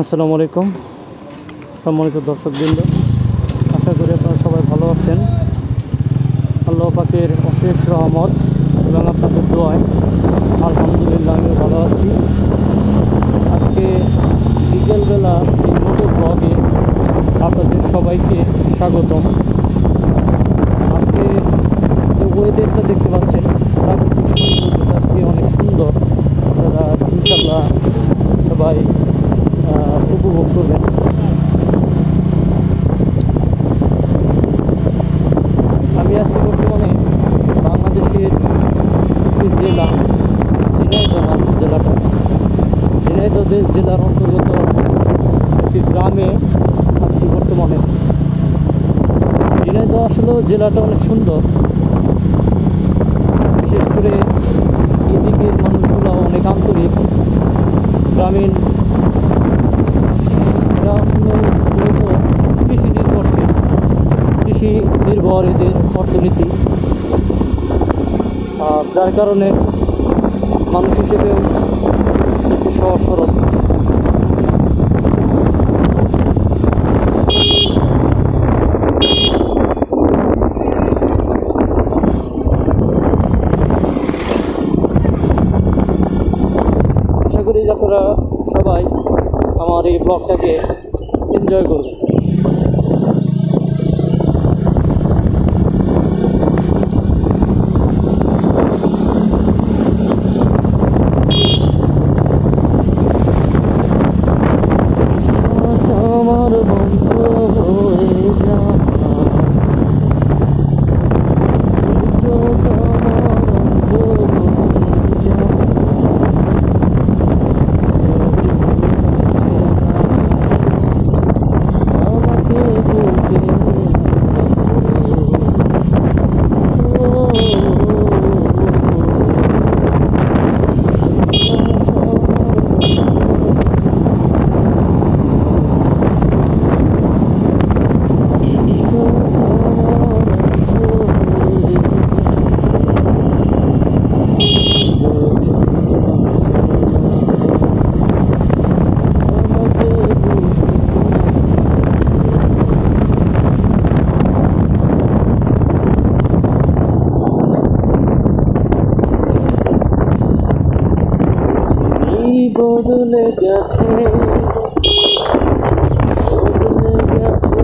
আসসালামু আলাইকুম সম্মানিত দর্শকবৃন্দ, আশা করি আপনারা সবাই ভালো আছেন। আল্লাহ পাকের অশেষ রহমত এবং আপনাদের দোয়ায় আলহামদুলিল্লাহ আমি ভালো আছি। আজকে বিকেলবেলা এই মোটর ব্লগে আপনাদের সবাইকে স্বাগতম। আজকে যে ওয়েদারটা দেখতে পাচ্ছেন প্রাকৃতিক সৌন্দর্যটা আজকে অনেক সুন্দর, আপনারা ইনশাল্লাহ সবাই উপভোগ করবেন। আমি আছি বর্তমানে বাংলাদেশের একটি জেলা ঝিনাইদহ জেলাটা, ঝিনাইদহ জেলার অন্তর্গত একটি গ্রামে আছি বর্তমানে। ঝিনাইদহ আসলে জেলাটা অনেক সুন্দর, বিশেষ করে এদিকের মানুষগুলো অনেক আন্তরিক, গ্রামীণ। এরা আসলে মূলত কৃষি নির্ভরশীল, কৃষি নির্ভর এদের অর্থনীতি, যার কারণে মানুষ হিসেবেও একটি সহজ সরল। আশা করি যে আপনারা সবাই আমার এই ব্লগটাকে এনজয় করবেন। আমার বন্ধ হয়ে যা বদলে গেছে, বদলে গেছে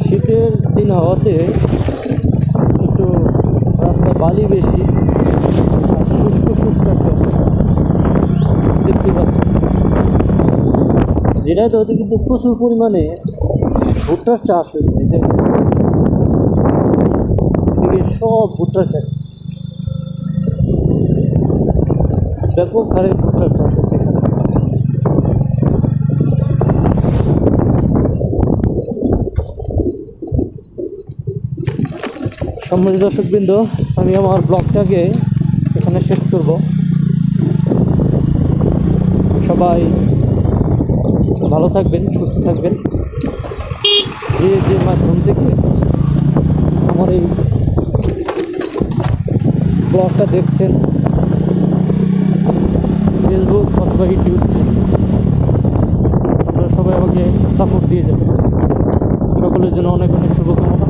শীতের দিন হওয়াতে একটু রাস্তা বালি বেশি আর শুষ্ক শুষ্ক একটা দেখতে পাচ্ছি। ঝিনাইদহতে কিন্তু প্রচুর পরিমাণে ভুট্টার চাষ হয়েছে, এদিকে সব ভুট্টার চাষ, ব্যাপক হারে ভুট্টার চাষ হচ্ছে এখানে। সম্মানিত দর্শকবৃন্দ, আমি আমার ব্লগটাকে এখানে শেষ করব। সবাই ভালো থাকবেন, সুস্থ থাকবেন। যে মাধ্যম থেকে আমার এই ব্লগটা দেখছেন, ফেসবুক অথবা ইউটিউব, আপনারা সবাই আমাকে সাপোর্ট দিয়ে যাবেন। সকলের জন্য অনেক অনেক শুভকামনা।